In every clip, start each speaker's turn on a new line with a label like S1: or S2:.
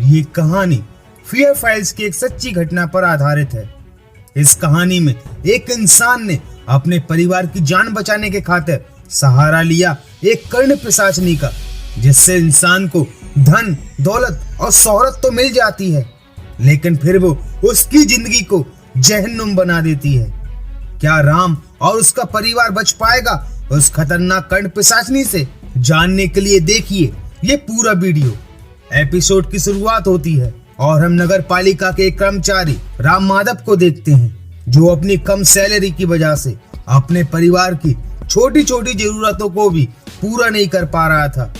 S1: ये कहानी fear files की एक सच्ची घटना पर आधारित है। इस कहानी में एक इंसान ने अपने परिवार की जान बचाने के खातिर सहारा लिया एक कर्ण पिशाचनी का, जिससे इंसान को धन दौलत और शोहरत तो मिल जाती है, लेकिन फिर वो उसकी जिंदगी को जहन्नुम बना देती है। क्या राम और उसका परिवार बच पाएगा उस खतरनाक कर्ण पिशाचनी से? जानने के लिए देखिए ये पूरा वीडियो। एपिसोड की शुरुआत होती है और हम नगर पालिका के एक कर्मचारी राम माधव को देखते हैं, जो अपनी कम सैलरी की वजह से अपने परिवार की छोटी छोटी जरूरतों को भी पूरा नहीं कर पा रहा था।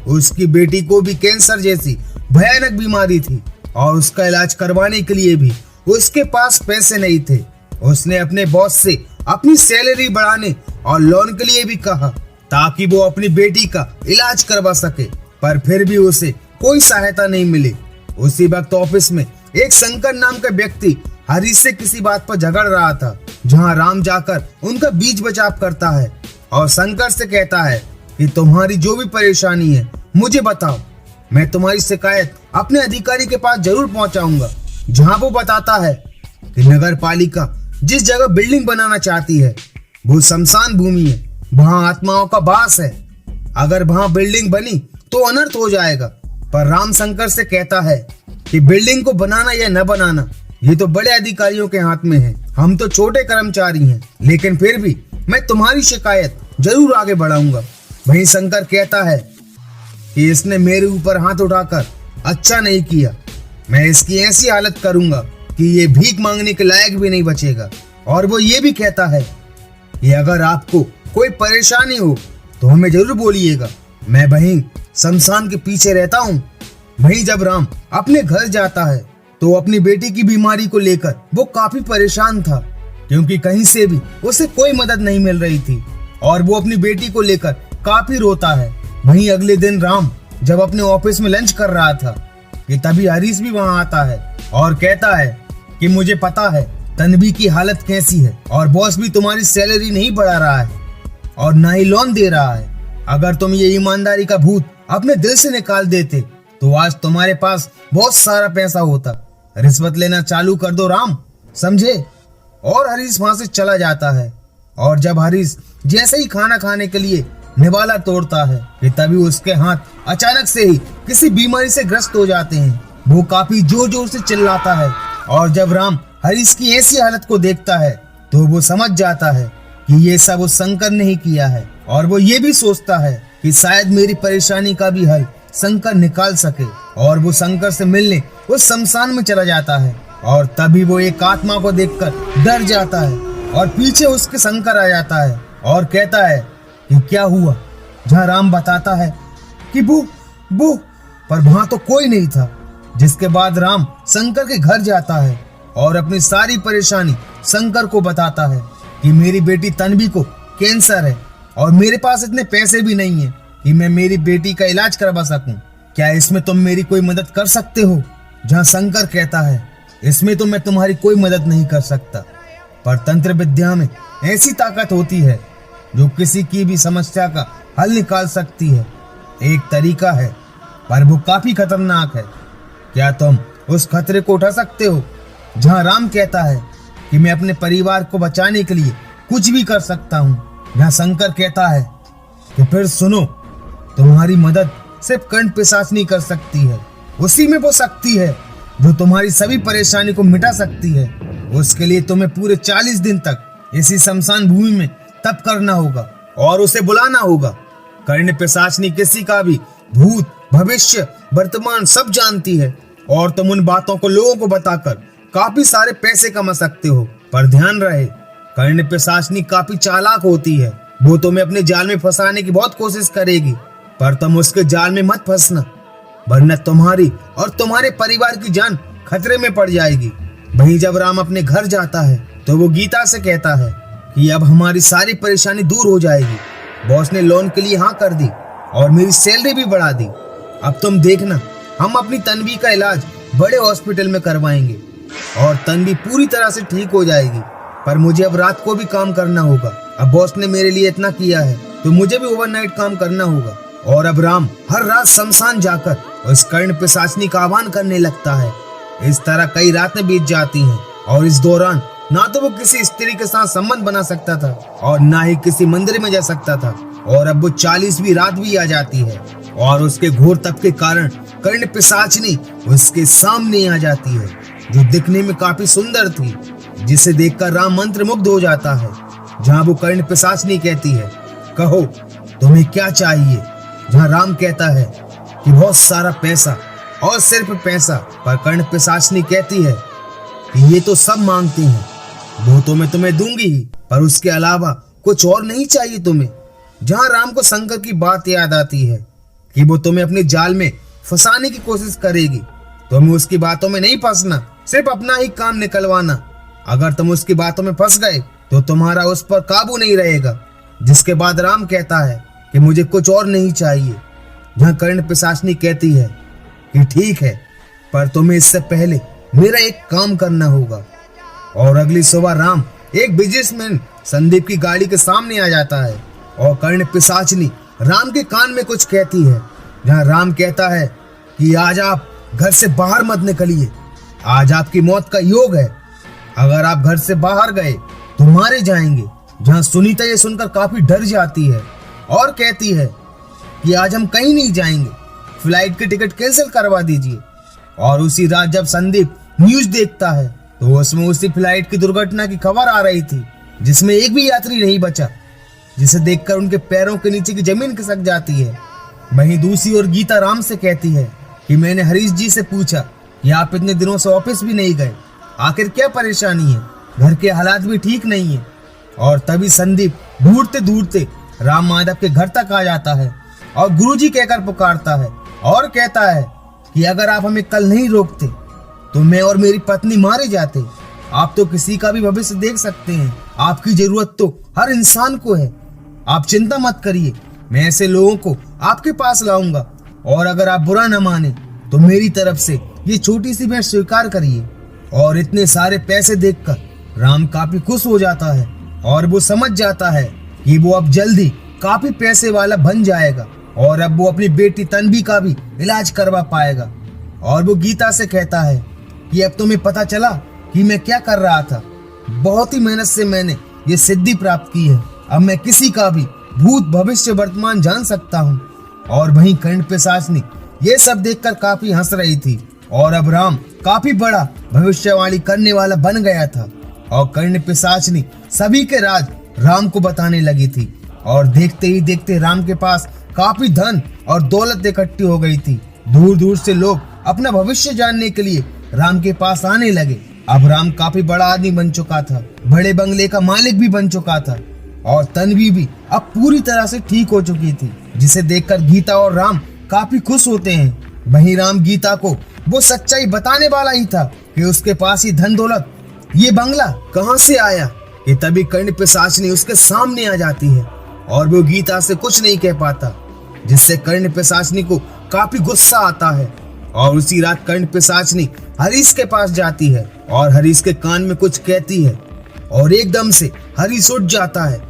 S1: उसकी बेटी को भी कैंसर जैसी भयानक बीमारी थी और उसका इलाज करवाने के लिए भी उसके पास पैसे नहीं थे। उसने अपने बॉस से अपनी सैलरी बढ़ाने और लोन के लिए भी कहा, ताकि वो अपनी बेटी का इलाज करवा सके, पर फिर भी उसे कोई सहायता नहीं मिली। उसी वक्त ऑफिस में एक शंकर नाम का व्यक्ति हरीश से किसी बात पर झगड़ रहा था, जहां राम जाकर उनका बीच बचाव करता है और शंकर से कहता है कि तुम्हारी जो भी परेशानी है मुझे बताओ, मैं तुम्हारी शिकायत अपने अधिकारी के पास जरूर पहुंचाऊंगा। जहां वो बताता है कि नगर पालिका जिस जगह बिल्डिंग बनाना चाहती है वो शमशान भूमि है, वहां आत्माओं का वास है, अगर वहां बिल्डिंग बनी तो अनर्थ हो जाएगा। पर राम शंकर से कहता है कि बिल्डिंग को बनाना या न बनाना ये तो बड़े अधिकारियों के हाथ में है, हम तो छोटे कर्मचारी हैं, लेकिन फिर भी मैं तुम्हारी शिकायत जरूर आगे बढ़ाऊंगा। वहीं शंकर कहता है कि इसने मेरे ऊपर हाथ उठाकर अच्छा नहीं किया, मैं इसकी ऐसी हालत करूंगा कि ये भीख मांगने के लायक भी नहीं बचेगा। और वो ये भी कहता है कि अगर आपको कोई परेशानी हो तो हमें जरूर बोलिएगा, मैं वहीं शमशान के पीछे रहता हूँ। वहीं जब राम अपने घर जाता है तो अपनी बेटी की बीमारी को लेकर वो काफी परेशान था, क्योंकि कहीं से भी उसे कोई मदद नहीं मिल रही थी और वो अपनी बेटी को लेकर काफी रोता है। वहीं अगले दिन राम जब अपने ऑफिस में लंच कर रहा था कि तभी हरीश भी वहां आता है और कहता है कि मुझे पता है तन्वी की हालत कैसी है और बॉस भी तुम्हारी सैलरी नहीं बढ़ा रहा है और ना ही लोन दे रहा है। अगर तुम ये ईमानदारी का भूत अपने दिल से निकाल देते तो आज तुम्हारे पास बहुत सारा पैसा होता। रिश्वत लेना चालू कर दो राम, समझे? और हरीश वहां से चला जाता है। और जब हरीश जैसे ही खाना खाने के लिए निवाला तोड़ता है कि तभी उसके हाथ अचानक से ही किसी बीमारी से ग्रस्त हो जाते हैं। वो काफी जोर जोर से चिल्लाता है और जब राम हरीश की ऐसी हालत को देखता है तो वो समझ जाता है कि ये सब उस शंकर ने ही किया है। और वो ये भी सोचता है कि शायद मेरी परेशानी का भी हल शंकर निकाल सके। और वो शंकर से मिलने उस शमशान में चला जाता है और तभी वो एक आत्मा को देखकर डर जाता है और पीछे उसके शंकर आ जाता है और कहता है कि क्या हुआ। जहाँ राम बताता है कि वो पर वहां तो कोई नहीं था। जिसके बाद राम शंकर के घर जाता है और अपनी सारी परेशानी शंकर को बताता है कि मेरी बेटी तन्वी को कैंसर है और मेरे पास इतने पैसे भी नहीं है कि मैं मेरी बेटी का इलाज करवा सकूं। क्या इसमें तुम मेरी कोई मदद कर सकते हो? जहां शंकर कहता है इसमें तो मैं तुम्हारी कोई मदद नहीं कर सकता, पर तंत्र विद्या में ऐसी ताकत होती है जो किसी की भी समस्या का हल निकाल सकती है। एक तरीका है, पर वो काफी खतरनाक है। क्या तुम उस खतरे को उठा सकते हो? जहां राम कहता है कि मैं अपने परिवार को बचाने के लिए कुछ भी कर सकता हूं। जहां शंकर कहता है कि फिर सुनो, तुम्हारी मदद सिर्फ कर्ण पिशाचनी कर सकती है। उसी में वो शक्ति है जो तुम्हारी सभी परेशानी को मिटा सकती है। उसके लिए तुम्हें पूरे 40 दिन तक इसी शमशान भूमि में तप करना होगा और उसे बुलाना होगा। कर्ण पिशाचनी किसी का भी भूत भविष्य वर्तमान सब जानती है और तुम उन बातों को लोगों को बताकर काफी सारे पैसे कमा सकते हो। पर ध्यान रहे, कर्ण पिशाचनी काफी चालाक होती है। वो तुम्हें अपने जाल में फंसाने की बहुत कोशिश करेगी, पर तुम उसके जाल में मत फंसना, वरना तुम्हारी और तुम्हारे परिवार की जान खतरे में पड़ जाएगी। वहीं जब राम अपने घर जाता है तो वो गीता से कहता है कि अब हमारी सारी परेशानी दूर हो जाएगी। बॉस ने लोन के लिए हाँ कर दी और मेरी सैलरी भी बढ़ा दी। अब तुम देखना, हम अपनी तन्वी का इलाज बड़े हॉस्पिटल में करवाएंगे और तन्वी पूरी तरह से ठीक हो जाएगी। पर मुझे अब रात को भी काम करना होगा। अब बॉस ने मेरे लिए इतना किया है तो मुझे भी ओवरनाइट काम करना होगा। और अब राम हर रात शमशान जाकर उस कर्ण पिशाचनी का आह्वान करने लगता है। इस तरह कई रातें बीत जाती हैं और इस दौरान ना तो वो किसी स्त्री के साथ संबंध बना सकता था और ना ही किसी मंदिर में जा सकता था। और अब वो 40वीं रात भी आ जाती है और उसके घोर तप के कारण कर्ण पिशाचनी उसके सामने आ जाती है, जो दिखने में काफी सुंदर थी, जिसे देखकर राम मंत्र मुग्ध हो जाता है। जहाँ वो कर्ण पिशाचनी कहती है, कहो तुम्हें क्या चाहिए। जहाँ राम कहता है कि बहुत सारा पैसा और सिर्फ पैसा, पर कर्ण पिशाचनी कहती है कि ये तो सब मांगते हैं, वो तो मैं तुम्हें दूंगी ही, पर उसके अलावा कुछ और नहीं चाहिए तुम्हें। जहाँ राम को शंकर की बात याद आती है कि वो तुम्हें अपने जाल में फंसाने की कोशिश करेगी, तुम्हें उसकी बातों में नहीं फंसना, सिर्फ अपना ही काम निकलवाना। अगर तुम उसकी बातों में फंस गए तो तुम्हारा उस पर काबू नहीं रहेगा। जिसके बाद राम कहता है कि मुझे कुछ और नहीं चाहिए। जहाँ कर्ण पिशाचनी कहती है कि ठीक है, पर तुम्हें इससे पहले मेरा एक काम करना होगा। और अगली सुबह राम एक बिजनेसमैन संदीप की गाड़ी के सामने आ जाता है और कर्ण पिशाचनी राम के कान में कुछ कहती है। जहाँ राम कहता है कि आज आप घर से बाहर मत निकलिए, आज आपकी मौत का योग है, अगर आप घर से बाहर गए तो मारे जाएंगे। जहाँ सुनीता ये सुनकर काफी डर जाती है और कहती है कि आज हम कहीं नहीं जाएंगे, फ्लाइट की टिकट कैंसिल करवा दीजिए। और उसी रात जब संदीप न्यूज देखता है तो उसमें उसी फ्लाइट की दुर्घटना की खबर आ रही थी, जिसमें एक भी यात्री नहीं बचा, जिसे देखकर उनके पैरों के नीचे की जमीन खिसक जाती है। वहीं दूसरी ओर गीता राम से कहती है कि मैंने हरीश जी से पूछा कि आप इतने दिनों से ऑफिस भी नहीं गए, आखिर क्या परेशानी है, घर के हालात भी ठीक नहीं है। और तभी संदीप ढूंढते ढूंढते राम माधव के घर तक आ जाता है और गुरुजी कहकर पुकारता है और कहता है कि अगर आप हमें कल नहीं रोकते तो मैं और मेरी पत्नी मारे जाते। आप तो किसी का भी भविष्य देख सकते हैं, आपकी जरूरत तो हर इंसान को है, आप चिंता मत करिए, मैं ऐसे लोगों को आपके पास लाऊंगा। और अगर आप बुरा न माने तो मेरी तरफ से ये छोटी सी भेंट स्वीकार करिए। और इतने सारे पैसे देखकर राम काफी खुश हो जाता है और वो समझ जाता है कि वो अब जल्दी काफी पैसे वाला बन जाएगा और अब वो अपनी बेटी तन्वी का भी इलाज करवा पाएगा। और वो गीता से कहता है कि अब तुम्हें पता चला कि मैं क्या कर रहा था, बहुत ही मेहनत से मैंने ये सिद्धि प्राप्त की है, अब मैं किसी का भी भूत भविष्य वर्तमान जान सकता हूँ। और वहीं कर्ण पिशाचनी ये सब देखकर काफी हंस रही थी और अब राम काफी बड़ा भविष्यवाणी करने वाला बन गया था। और कर्ण पिशाचनी सभी के राज राम को बताने लगी थी और देखते ही देखते राम के पास काफी धन और दौलत इकट्ठी हो गई थी। दूर दूर से लोग अपना भविष्य जानने के लिए राम के पास आने लगे। अब राम काफी बड़ा आदमी बन चुका था, बड़े बंगले का मालिक भी बन चुका था और तन्वी भी अब पूरी तरह से ठीक हो चुकी थी, जिसे देखकर गीता और राम काफी खुश होते हैं। वहीं राम गीता को वो सच्चाई बताने वाला ही था कि उसके पास ही धन दौलत, ये बंगला कहाँ से आया। कि तभी कर्ण पिशाचनी उसके सामने आ जाती है और वो गीता से कुछ नहीं कह पाता, जिससे कर्ण पिशाचनी को काफी गुस्सा आता है। और उसी रात कर्ण पिशाचनी हरीश के पास जाती है और हरीश के कान में कुछ कहती है और एकदम से हरीश उठ जाता है,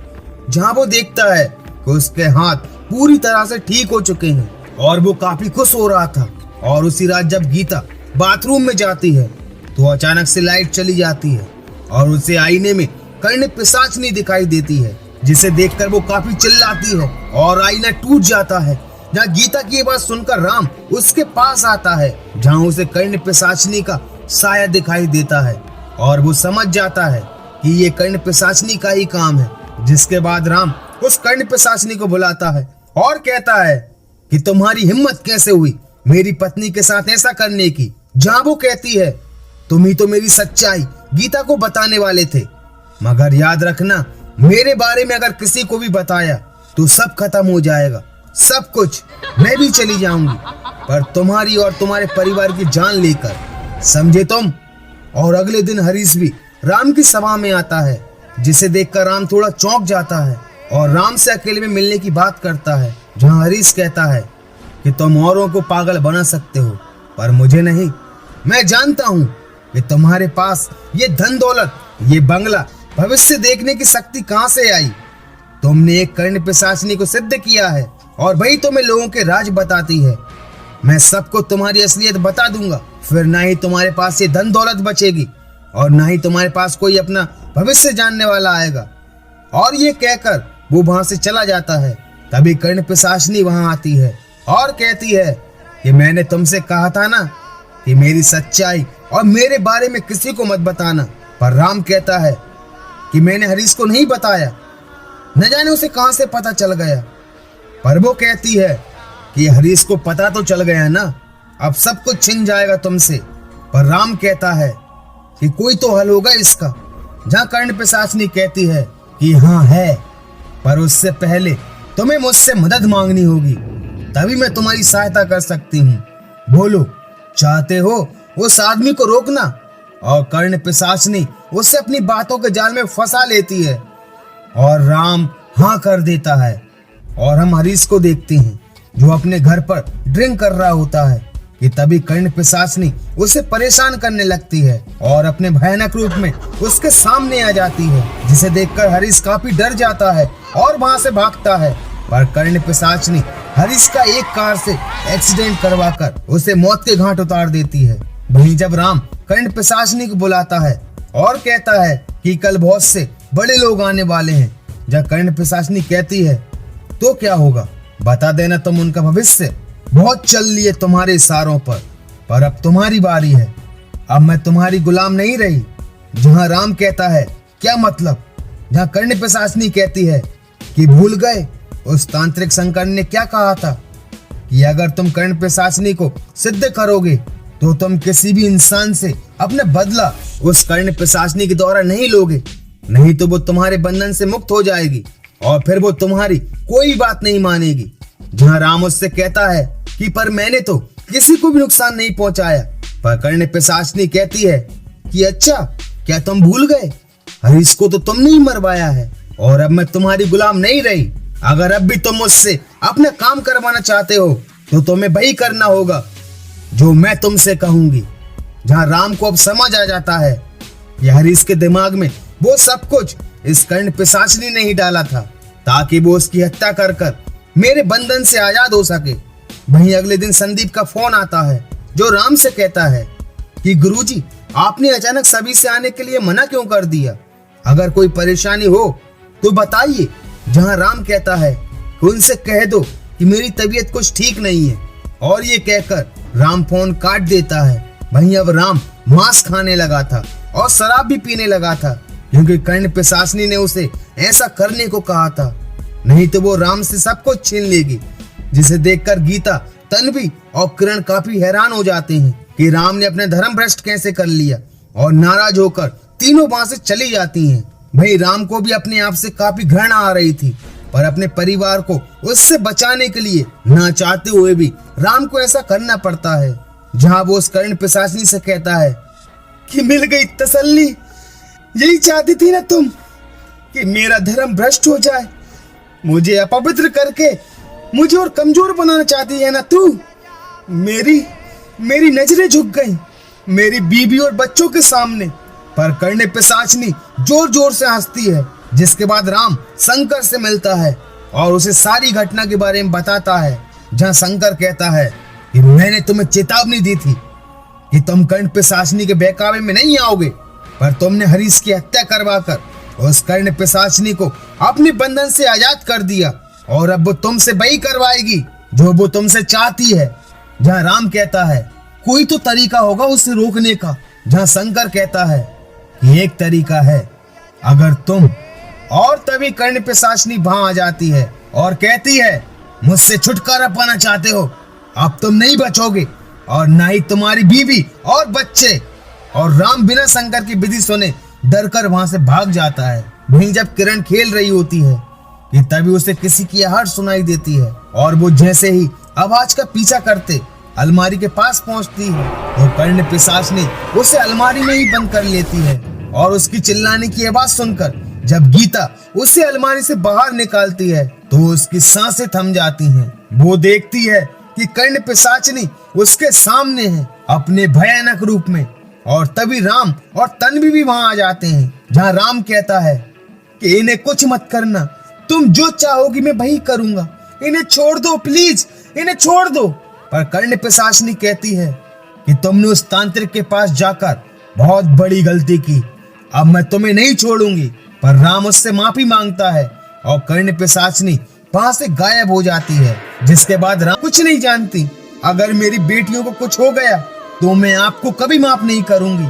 S1: जहाँ वो देखता है कि उसके हाथ पूरी तरह से ठीक हो चुके हैं और वो काफी खुश हो रहा था। और उसी रात जब गीता बाथरूम में जाती है तो अचानक से लाइट चली जाती है और उसे आईने में कर्ण पिशाचनी दिखाई देती है, जिसे देखकर वो काफी चिल्लाती है और आईना टूट जाता है। जहाँ गीता की ये बात सुनकर राम उसके पास आता है, जहाँ उसे कर्ण पिशाचनी का साया दिखाई देता है और वो समझ जाता है कि ये कर्ण पिशाचनी का ही काम है। जिसके बाद राम उस कर्ण पिशाचनी को बुलाता है और कहता है कि तुम्हारी हिम्मत कैसे हुई मेरी पत्नी के साथ ऐसा करने की। जहाँ वो कहती है तुम ही तो मेरी सच्चाई गीता को बताने वाले थे, मगर याद रखना मेरे बारे में अगर किसी को भी बताया तो सब खत्म हो जाएगा, सब कुछ, मैं भी चली जाऊंगी, पर तुम्हारी और तुम्हारे परिवार की जान लेकर, समझे तुम। और अगले दिन हरीश भी राम की सभा में आता है, जिसे देखकर राम थोड़ा चौंक जाता है और राम से अकेले में मिलने की बात करता है। जहाँ हरीश कहता है कि तुम औरों को पागल बना सकते हो पर मुझे नहीं, मैं जानता हूँ कि तुम्हारे पास ये धन दौलत, ये बंगला, भविष्य देखने की शक्ति कहाँ से आई। तुमने एक कर्ण पिशाचनी को सिद्ध किया है और वही तुम्हें लोगों के राज बताती है। मैं सबको तुम्हारी असलियत बता दूंगा, फिर ना ही तुम्हारे पास ये धन दौलत बचेगी और ना ही तुम्हारे पास कोई अपना भविष्य जानने वाला आएगा। और ये कहकर वो वहां से चला जाता है। तभी कर्ण पिशाचिनी वहां आती है और कहती है कि मैंने तुमसे कहा था ना कि मेरी सच्चाई और मेरे बारे में किसी को मत बताना। पर राम कहता है कि मैंने हरीश को नहीं बताया, न जाने उसे कहां से पता चल गया। पर वो कहती है कि हरीश को पता तो चल गया ना, अब सब कुछ छिन जाएगा तुमसे। पर राम कहता है कि कोई तो हल होगा इसका। जहां कर्ण पिशाचिनी कहती है कि हाँ है, पर उससे पहले तुम्हें मुझसे मदद मांगनी होगी, तभी मैं तुम्हारी सहायता कर सकती हूँ। बोलो, चाहते हो उस आदमी को रोकना? और कर्ण पिशाचिनी उसे अपनी बातों के जाल में फंसा लेती है और राम हाँ कर देता है। और हम हरीश को देखते हैं जो अपने घर पर ड्रिंक कर रहा होता है कि तभी कर्ण पिशाचिनी उसे परेशान करने लगती है और अपने भयानक रूप में उसके सामने आ जाती है, जिसे देखकर हरीश काफी डर जाता है और वहां से भागता है। पर कर्ण पिशाचिनी हरीश का एक कार से एक्सीडेंट करवाकर उसे मौत के घाट उतार देती है। वहीं जब राम कर्ण पिशाचिनी को बुलाता है और कहता है कि कल बहुत से बड़े लोग आने वाले हैं, जब कर्ण पिशाचिनी कहती है तो क्या होगा, बता देना तुम उनका भविष्य। बहुत चल लिए तुम्हारे इशारों पर अब तुम्हारी बारी है, अब मैं तुम्हारी गुलाम नहीं रही। जहां राम कहता है क्या मतलब, जहां कर्ण पिशाचिनी कहती है कि भूल गए उस तांत्रिक शंकर ने क्या कहा था कि अगर तुम कर्ण पिशाचिनी को सिद्ध करोगे तो तुम किसी भी इंसान से अपना बदला उस कर्ण पिशाचिनी के द्वारा नहीं लोगे, नहीं तो वो तुम्हारे बंधन से मुक्त हो जाएगी और फिर वो तुम्हारी कोई बात नहीं मानेगी। जहां राम उससे कहता है कि पर मैंने तो किसी को भी नुकसान नहीं पहुंचाया। पर कर्ण पिशाचिनी कहती है कि अच्छा, क्या तुम भूल गए, हरीश को तो तुमने ही मरवाया है और अब मैं तुम्हारी गुलाम नहीं रही। अगर अब भी तुम मुझसे अपना काम करवाना चाहते हो तो तुम्हें वही करना होगा जो मैं तुमसे कहूंगी। जहां राम को अब समझ आ जाता है कि हरीश के दिमाग में वो सब कुछ इस कर्ण पिशाचिनी ने ही डाला था ताकि वो उसकी हत्या कर कर मेरे बंधन से आजाद हो सके। वहीं अगले दिन संदीप का फोन आता है जो राम से कहता है कि गुरुजी, आपने अचानक सभी से आने के लिए मना क्यों कर दिया, अगर कोई परेशानी हो तो बताइए। जहां राम कहता है कि उनसे कह दो कि मेरी तबीयत कुछ ठीक नहीं है, और ये कहकर राम फोन काट देता है। वहीं अब राम मांस खाने लगा था और शराब भी पीने लगा था, क्योंकि कर्ण पिशाचिनी ने उसे ऐसा करने को कहा था, नहीं तो वो राम से सब कुछ छीन लेगी। जिसे देखकर गीता, तन्वी और किरण काफी हैरान हो जाते हैं कि राम ने अपने धर्म भ्रष्ट कैसे कर लिया, और नाराज होकर तीनों वहां से चली जाती हैं। भाई राम को भी अपने आप से काफी घृणा आ रही थी, पर अपने परिवार को उससे बचाने के लिए ना चाहते हुए भी राम को ऐसा करना पड़ता है। जहां वो उस कर्ण पिशाचिनी से कहता है कि मिल गई तसल्ली, यही चाहती थी ना तुम कि मेरा धर्म भ्रष्ट हो जाए, मुझे अपवित्र करके मुझे और कमजोर बनाना चाहती है ना तू। मेरी नजरें झुक गईं मेरी बीबी और बच्चों के सामने। पर कर्ण पिशाचिनी जोर जोर से हंसती है, जिसके बाद राम शंकर से मिलता है और उसे सारी घटना के बारे में बताता है। जहां शंकर कहता है कि मैंने तुम्हें चेतावनी दी थी कि तुम कर्ण पिशाचिनी के बहकावे में नहीं आओगे, पर तुमने हरीश की हत्या करवाकर उस कर्ण पिशाचिनी को अपने बंधन से आजाद कर दिया, और अब वो तुमसे वही करवाएगी जो वो तुमसे चाहती है। जहां राम कहता है कोई तो तरीका होगा उसे रोकने का। जहां शंकर कहता है कि एक तरीका है, अगर तुम। और तभी कर्ण पिशाचिनी वहां आ जाती है और कहती है मुझसे छुटकारा पाना चाहते हो, अब तुम नहीं बचोगे और ना ही तुम्हारी बीवी और बच्चे। और राम बिना शंकर की विधि सुने डर कर वहां से भाग जाता है। वहीं जब किरण खेल रही होती है कि तभी उसे किसी की आहट सुनाई देती है, और वो जैसे ही आवाज का पीछा करते अलमारी के पास पहुंचती है तो कर्ण पिशाचिनी उसे अलमारी में ही बंद कर लेती है। और उसकी चिल्लाने की आवाज सुनकर जब गीता उसे अलमारी से बाहर निकालती है तो उसकी सांसें थम जाती हैं। वो देखती है कि कर्ण पिशाचिनी उसके सामने है अपने भयानक रूप में। और तभी राम और तन्वी भी वहां आ जाते हैं। जहां राम कहता है कि इन्हें कुछ मत करना, तुम जो चाहोगी मैं वही करूंगा, इन्हें छोड़ दो प्लीज, इन्हें छोड़ दो। पर कर्ण पिशाचिनी कहती है कि तुमने उस तांत्रिक के पास जाकर बहुत बड़ी गलती की, अब मैं तुम्हें नहीं छोड़ूंगी। पर राम उससे माफी मांगता है और कर्ण पिशाचिनी वहां से गायब हो जाती है। जिसके बाद राम कुछ नहीं जानती, अगर मेरी बेटियों को कुछ हो गया तो मैं आपको कभी माफ नहीं करूंगी।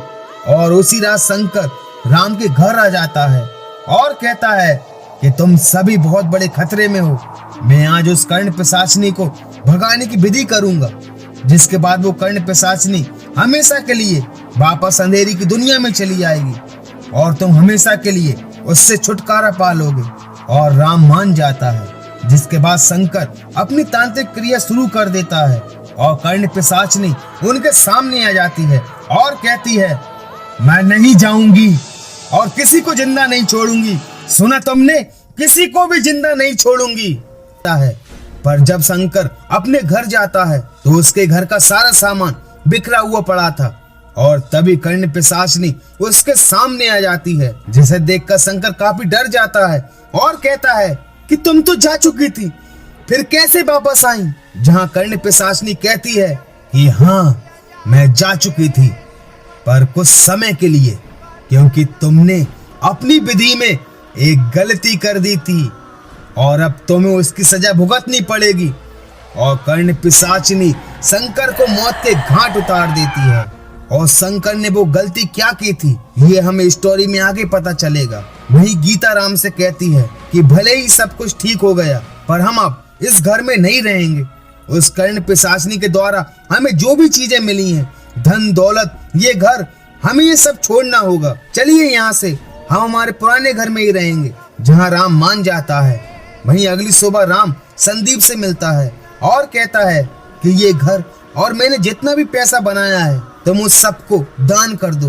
S1: और उसी रात शंकर राम के घर आ जाता है और कहता है कि तुम सभी बहुत बड़े खतरे में हो, मैं आज उस कर्ण पिशाचिनी को भगाने की विधि करूंगा। जिसके बाद वो कर्ण पिशाचिनी हमेशा के लिए वापस अंधेरी की दुनिया में चली जाएगी और तुम हमेशा के लिए उससे छुटकारा पा लोगे। और राम मान जाता है। जिसके बाद शंकर अपनी तांत्रिक क्रिया शुरू कर देता है और कर्ण पिशाचिनी उनके सामने आ जाती है और कहती है, मैं नहीं जाऊंगी और किसी को जिंदा नहीं छोड़ूंगी। सुना तुमने, किसी को भी जिंदा नहीं छोड़ूंगी। पर जब शंकर अपने घर जाता है तो उसके घर का सारा सामान बिखरा हुआ पड़ा था और तभी कर्ण पिशाचिनी उसके सामने आ जाती है। जिसे देखकर शंकर काफी डर जाता है और कहता है कि तुम तो जा चुकी थी, फिर कैसे वापस आई? जहां कर्ण पिशाचिनी कहती है कि हाँ, मैं जा चुकी थी, पर कुछ समय के लिए, क्योंकि तुमने अपनी विधि में एक गलती कर दी थी और अब तुम्हें उसकी सजा भुगतनी पड़ेगी। और कर्ण पिशाचिनी शंकर को मौत के घाट उतार देती है। और शंकर ने वो गलती क्या की थी, ये हमें स्टोरी में आगे पता चलेगा। वहीं गीता राम से कहती है कि भले ही सब कुछ ठीक हो गया, पर हम अब इस घर में नहीं रहेंगे। उस कर्ण पिशाचिनी के द्वारा हमें जो भी चीजें मिली हैं, धन दौलत, ये घर, हमें ये सब छोड़ना होगा। चलिए यहाँ से, हम हमारे पुराने घर में ही रहेंगे। जहाँ राम मान जाता है। वहीं अगली सुबह राम संदीप से मिलता है और कहता है कि ये घर और मैंने जितना भी पैसा बनाया है तुम उस सबको दान कर दो।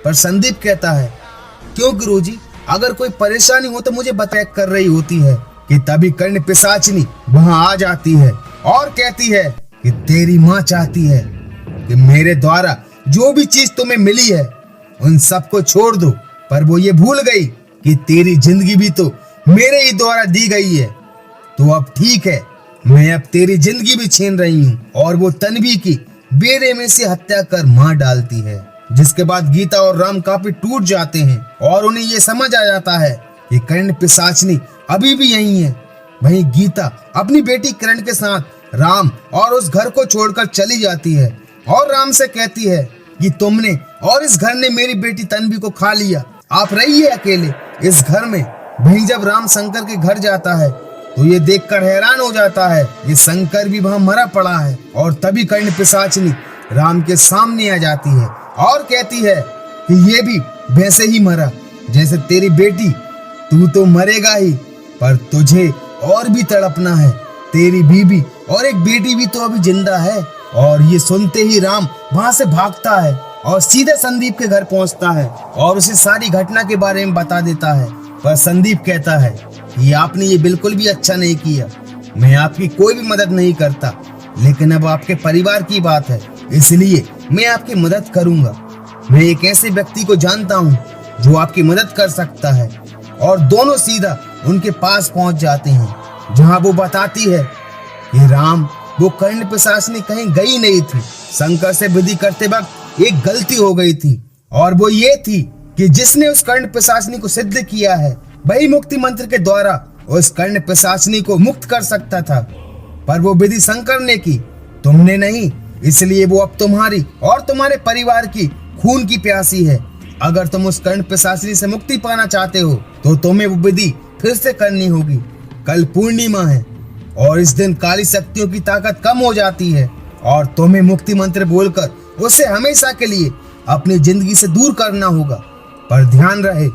S1: पर संदीप कहता है, क्यों गुरुजी, अगर कोई परेशानी हो तो मुझे बता कर रही होती है। कि तभी कर्ण पिशाचिनी वहां आ जाती है और कहती है कि तेरी माँ चाहती है कि मेरे द्वारा जो भी चीज तुम्हें मिली है उन सबको छोड़ दो। पर वो ये भूल गई कि तेरी जिंदगी भी तो मेरे ही द्वारा दी गई है। तो अब ठीक है, मैं अब तेरी जिंदगी भी छीन रही हूँ। और वो तन्वी की बेड़े में से हत्या कर मार डालती है। जिसके बाद गीता और राम काफी टूट जाते हैं और उन्हें ये समझ आ जाता है कि कर्ण पिशाचिनी अभी भी यही है। वहीं गीता अपनी बेटी किरण के साथ राम और उस घर को छोड़कर चली जाती है और राम से कहती है कि तुमने और इस घर ने मेरी बेटी तन्वी को खा लिया, आप रहिए अकेले इस घर में। वहीं जब राम शंकर के घर जाता है तो ये देखकर हैरान हो जाता है कि शंकर भी वहां मरा पड़ा है। और तभी कर्ण पिशाचिनी राम के सामने आ जाती है और कहती है कि ये भी वैसे ही मरा जैसे तेरी बेटी, तू तो मरेगा ही, पर तुझे और भी तड़पना है। तेरी बीबी और एक बेटी भी तो अभी जिंदा है। और ये सुनते ही राम वहां से भागता है और सीधे संदीप के घर पहुंचता है और उसे सारी घटना के बारे में बता देता है। पर संदीप कहता है कि आपने ये बिल्कुल भी अच्छा नहीं किया, मैं आपकी कोई भी मदद नहीं करता, लेकिन अब आपके परिवार की बात है इसलिए मैं आपकी मदद करूंगा। मैं एक ऐसे व्यक्ति को जानता हूँ जो आपकी मदद कर सकता है। और दोनों सीधा उनके पास पहुंच जाते हैं जहां वो बताती है कि राम, वो कर्ण पिशाचिनी कहीं गई नहीं थी। शंकर से विधि करते वक्त एक गलती हो गई थी और वो ये थी कि जिसने उस कर्ण पिशाचिनी को सिद्ध किया है वही मुक्ति मंत्र के द्वारा उस कर्ण पिशाचिनी को मुक्त कर सकता था। पर वो विधि शंकर ने की, तुमने नहीं, इसलिए वो अब तुम्हारी और तुम्हारे परिवार की खून की प्यासी है। अगर तुम उस कर्ण पिशाचिनी से मुक्ति पाना चाहते हो तो तुम्हें वो विधि फिर से करनी होगी। कल पूर्णिमा है और इस दिन काली शक्तियों की ताकत कम हो जाती है और तुम्हें मुक्ति मंत्र बोलकर उसे हमेशा के लिए अपनी जिंदगी से दूर करना होगा। पर ध्यान रहे,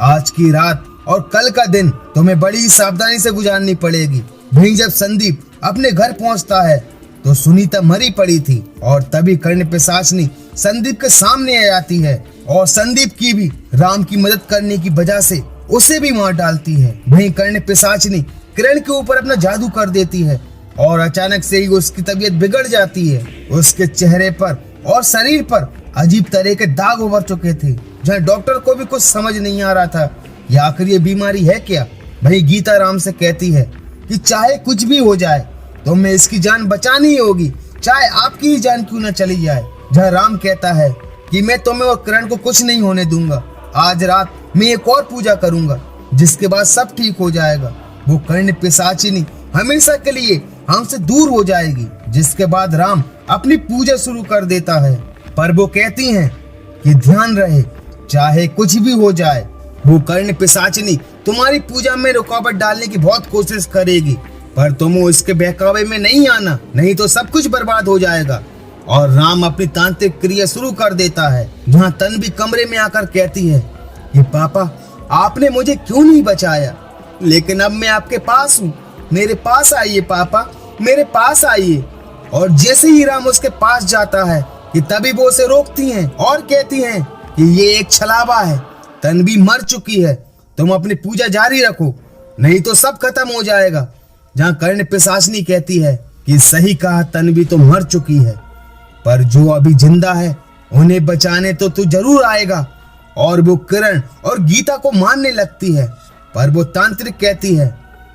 S1: आज की रात और कल का दिन तुम्हें बड़ी सावधानी से गुजारनी पड़ेगी। वहीं जब संदीप अपने घर पहुंचता है तो सुनीता मरी पड़ी थी और तभी कर्ण पिशाचिनी संदीप के सामने आ जाती है और संदीप की भी राम की मदद करने की वजह से उसे भी मार डालती है। वहीं कर्ण पिशाचिनी किरण के ऊपर अपना जादू कर देती है और अचानक से ही उसकी तबीयत बिगड़ जाती है। उसके चेहरे पर और शरीर पर अजीब तरह के दाग उभर चुके थे, जहाँ डॉक्टर को भी कुछ समझ नहीं आ रहा था कि आखिर ये बीमारी है क्या। वहीं गीता राम से कहती है कि चाहे कुछ भी हो जाए तुम्हें इसकी जान बचानी ही होगी, चाहे आपकी ही जान क्यों न चली जाए। जहाँ राम कहता है कि मैं तुम्हें और किरण को कुछ नहीं होने दूंगा, आज रात मैं एक और पूजा करूंगा जिसके बाद सब ठीक हो जाएगा। वो कर्ण पिशाचिनी हमेशा के लिए हमसे दूर हो जाएगी। जिसके बाद राम अपनी पूजा शुरू कर देता है, पर वो कहती हैं कि ध्यान रहे चाहे कुछ भी हो जाए, वो कर्ण पिशाचिनी तुम्हारी पूजा में रुकावट डालने की बहुत कोशिश करेगी, पर तुम उसके बहकावे में नहीं आना, नहीं तो सब कुछ बर्बाद हो जाएगा। और राम अपनी तांत्रिक क्रिया शुरू कर देता है, जहाँ तन्वी कमरे में आकर कहती है कि पापा आपने मुझे क्यों नहीं बचाया, लेकिन अब मैं आपके पास हूँ, मेरे पास आइए पापा, मेरे पास आइए। और जैसे ही राम उसके पास जाता है कि तभी वो उसे रोकती हैं और कहती हैं कि ये एक छलावा है, तन्वी मर चुकी है, तुम अपनी पूजा जारी रखो नहीं तो सब खत्म हो जाएगा। जहाँ कर्ण पिशाचिनी कहती है कि सही कहा, तन्वी तो मर चुकी है, पर जो अभी जिंदा है उन्हें बचाने तो तू जरूर आएगा। और वो किरण और गीता को मारने लगती है, पर वो तांत्रिक कहती है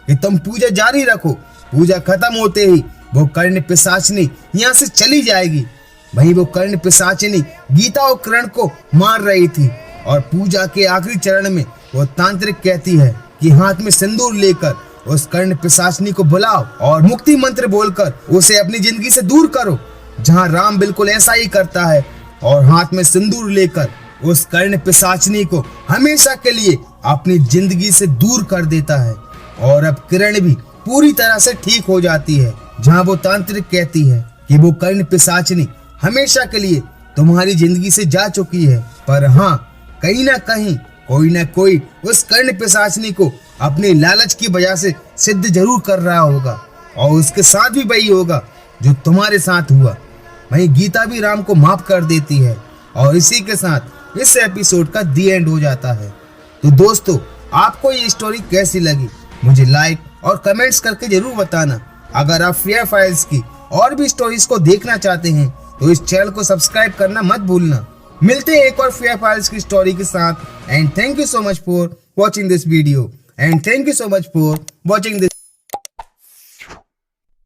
S1: कि तुम पूजा जारी रखो, पूजा खत्म होते ही वो कर्ण पिशाचिनी यहाँ से चली जाएगी। वहीं वो कर्ण पिशाचिनी गीता और किरण को मार रही थी और पूजा के आखिरी चरण में वो तांत्रिक कहती है कि हाथ में सिंदूर लेकर उस कर्ण पिशाचिनी को बुलाओ और मुक्ति मंत्र बोलकर उसे अपनी जिंदगी से दूर करो। जहाँ राम बिल्कुल ऐसा ही करता है और हाथ में सिंदूर लेकर उस कर्ण पिशाचिनी को हमेशा के लिए अपनी जिंदगी से दूर कर देता है। और अब किरण भी पूरी तरह से ठीक हो जाती है। जहाँ वो तांत्रिक कहती है कि वो कर्ण पिशाचिनी हमेशा के लिए तुम्हारी जिंदगी से जा चुकी है, पर हाँ कहीं ना कहीं कोई ना कोई उस कर्ण पिशाचिनी को अपने लालच की वजह से सिद्ध जरूर कर रहा होगा और उसके साथ भी वही होगा जो तुम्हारे साथ हुआ। वहीं गीता भी राम को माफ कर देती है और इसी के साथ इस एपिसोड का दी एंड हो जाता है। तो दोस्तों आपको ये स्टोरी कैसी लगी मुझे लाइक और कमेंट्स करके जरूर बताना। अगर आप फेयर फाइल्स की और भी स्टोरीज को देखना चाहते हैं तो इस चैनल को सब्सक्राइब करना मत भूलना। मिलते हैं एक और फेयर फाइल्स की स्टोरी के साथ and thank you so much for watching this video and thank you so much for watching this